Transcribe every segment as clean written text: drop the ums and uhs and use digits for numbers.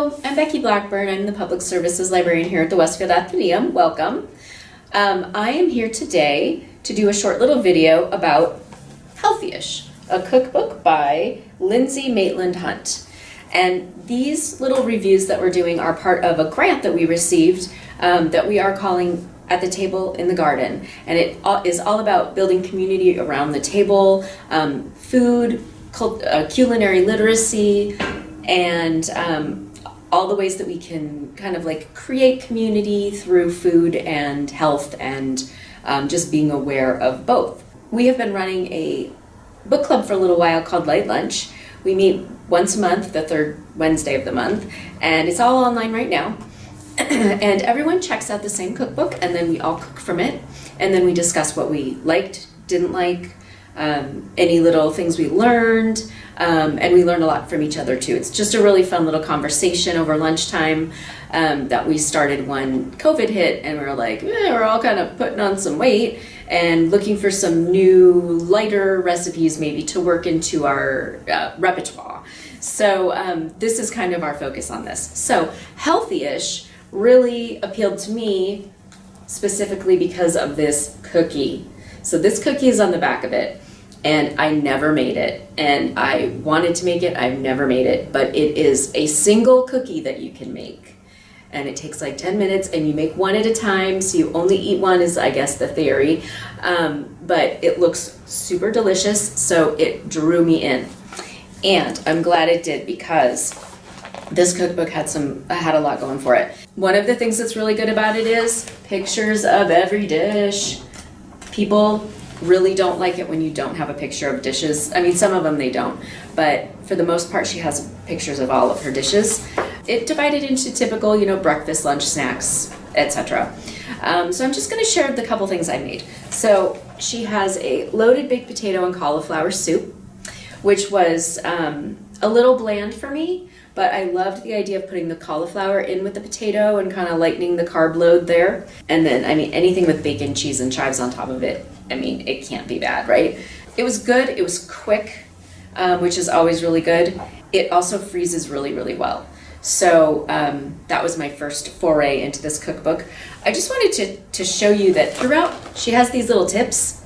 Hello, I'm Becky Blackburn. I'm the Public Services Librarian here at the Westfield Atheneum. Welcome. I am here today to do a short little video about Healthyish, a cookbook by Lindsay Hunt. And these little reviews that we're doing are part of a grant that we received that we are calling At the Table in the Garden. And it is all about building community around the table, food, culinary literacy, and all the ways that we can kind of like create community through food and health and just being aware of both. We have been running a book club for a little while called Light Lunch. We meet once a month, the third Wednesday of the month, and it's all online right now. And everyone checks out the same cookbook, and then we all cook from it, and then we discuss what we liked, didn't like, any little things we learned, and we learn a lot from each other too. It's just a really fun little conversation over lunchtime that we started when COVID hit, and we were like, we're all kind of putting on some weight and looking for some new lighter recipes maybe to work into our repertoire. So this is kind of our focus on this. So Healthyish really appealed to me specifically because of this cookie. So this cookie is on the back of it, and I never made it, and I wanted to make it. I've never made it, but it is a single cookie that you can make, and it takes like 10 minutes, and you make one at a time, so you only eat one is, I guess, the theory, but it looks super delicious, so it drew me in, and I'm glad it did because this cookbook had a lot going for it. One of the things that's really good about it is pictures of every dish. People really don't like it when you don't have a picture of dishes. I mean, some of them they don't, but for the most part, she has pictures of all of her dishes. It divided into typical, breakfast, lunch, snacks, etc. So I'm just going to share the couple things I made. So she has a loaded baked potato and cauliflower soup, which was a little bland for me, but I loved the idea of putting the cauliflower in with the potato and kind of lightening the carb load there. And then, anything with bacon, cheese, and chives on top of it, it can't be bad, right? It was good, it was quick, which is always really good. It also freezes really, really well. So that was my first foray into this cookbook. I just wanted to show you that throughout, she has these little tips.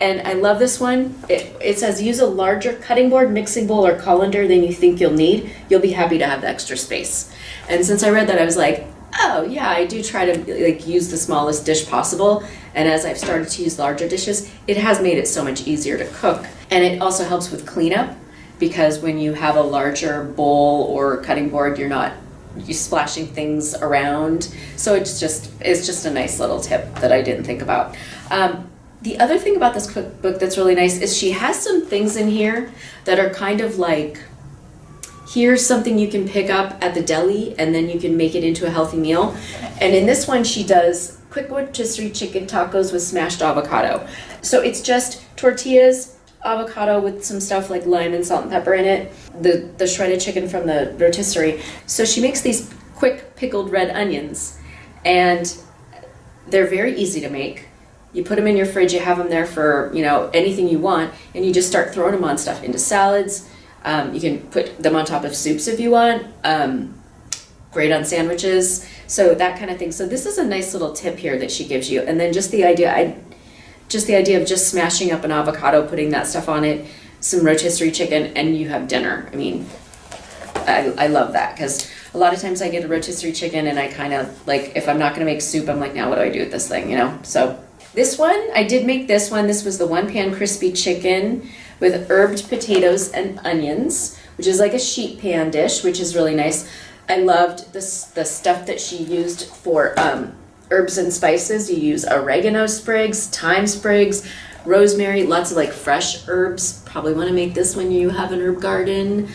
And I love this one. It says, use a larger cutting board, mixing bowl, or colander than you think you'll need. You'll be happy to have the extra space. And since I read that, I was like, oh yeah, I do try to use the smallest dish possible. And as I've started to use larger dishes, it has made it so much easier to cook. And it also helps with cleanup, because when you have a larger bowl or cutting board, you're splashing things around. So it's just a nice little tip that I didn't think about. The other thing about this cookbook that's really nice is she has some things in here that are kind of like, here's something you can pick up at the deli and then you can make it into a healthy meal. And in this one, she does quick rotisserie chicken tacos with smashed avocado. So it's just tortillas, avocado with some stuff like lime and salt and pepper in it, the shredded chicken from the rotisserie. So she makes these quick pickled red onions, and they're very easy to make. You put them in your fridge, you have them there for, anything you want, and you just start throwing them on stuff, into salads. You can put them on top of soups if you want, great on sandwiches, so that kind of thing. So this is a nice little tip here that she gives you. And then just the idea of just smashing up an avocado, putting that stuff on it, some rotisserie chicken, and you have dinner. I love that, because a lot of times I get a rotisserie chicken and I kind of like, if I'm not going to make soup, I'm like, now what do I do with this thing, So this one, I did make this one. This was the one pan crispy chicken with herbed potatoes and onions, which is like a sheet pan dish, which is really nice. I loved the stuff that she used for herbs and spices. You use oregano sprigs, thyme sprigs, rosemary, lots of like fresh herbs. Probably want to make this when you have an herb garden,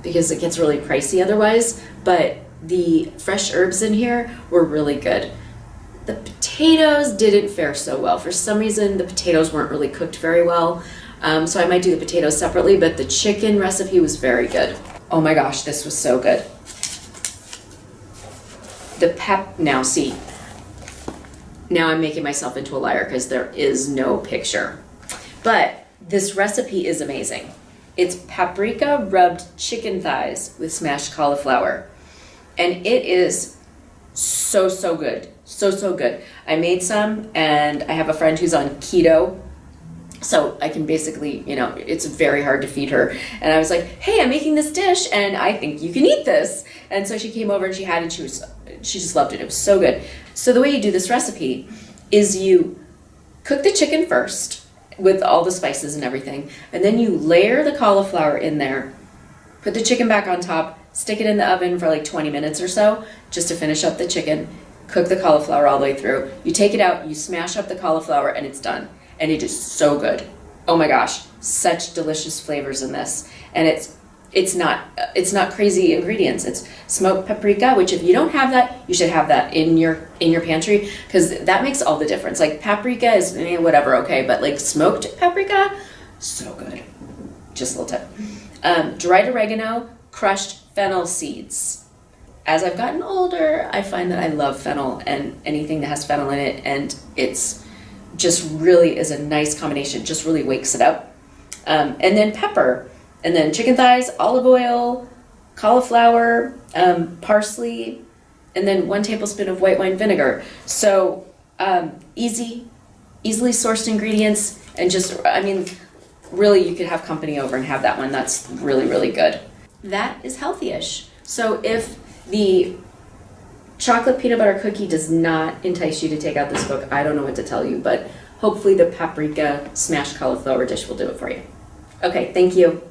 because it gets really pricey otherwise. But the fresh herbs in here were really good. The potatoes didn't fare so well. For some reason, the potatoes weren't really cooked very well. So I might do the potatoes separately, but the chicken recipe was very good. Oh my gosh, this was so good. Now I'm making myself into a liar because there is no picture. But this recipe is amazing. It's paprika rubbed chicken thighs with smashed cauliflower. And it is so, so good. So, so good. I made some, and I have a friend who's on keto, so I can basically, it's very hard to feed her. And I was like, hey, I'm making this dish, and I think you can eat this. And so she came over and she had it, and she just loved it. It was so good. So the way you do this recipe is you cook the chicken first with all the spices and everything, and then you layer the cauliflower in there, put the chicken back on top, stick it in the oven for like 20 minutes or so, just to finish up the chicken, cook the cauliflower all the way through. You take it out, you smash up the cauliflower, and it's done. And it is so good. Oh my gosh, such delicious flavors in this. And it's not crazy ingredients. It's smoked paprika, which if you don't have that, you should have that in your pantry, because that makes all the difference. Like paprika is whatever, okay, but like smoked paprika, so good. Just a little tip. Dried oregano, crushed fennel seeds. As I've gotten older, I find that I love fennel and anything that has fennel in it, and it's just really is a nice combination, just really wakes it up. And then pepper, and then chicken thighs, olive oil, cauliflower, parsley, and then 1 tablespoon of white wine vinegar. So easily sourced ingredients, and really you could have company over and have that one. That's really, really good. That is Healthyish. So if the chocolate peanut butter cookie does not entice you to take out this book, I don't know what to tell you, but hopefully the paprika smashed cauliflower dish will do it for you. Okay, thank you.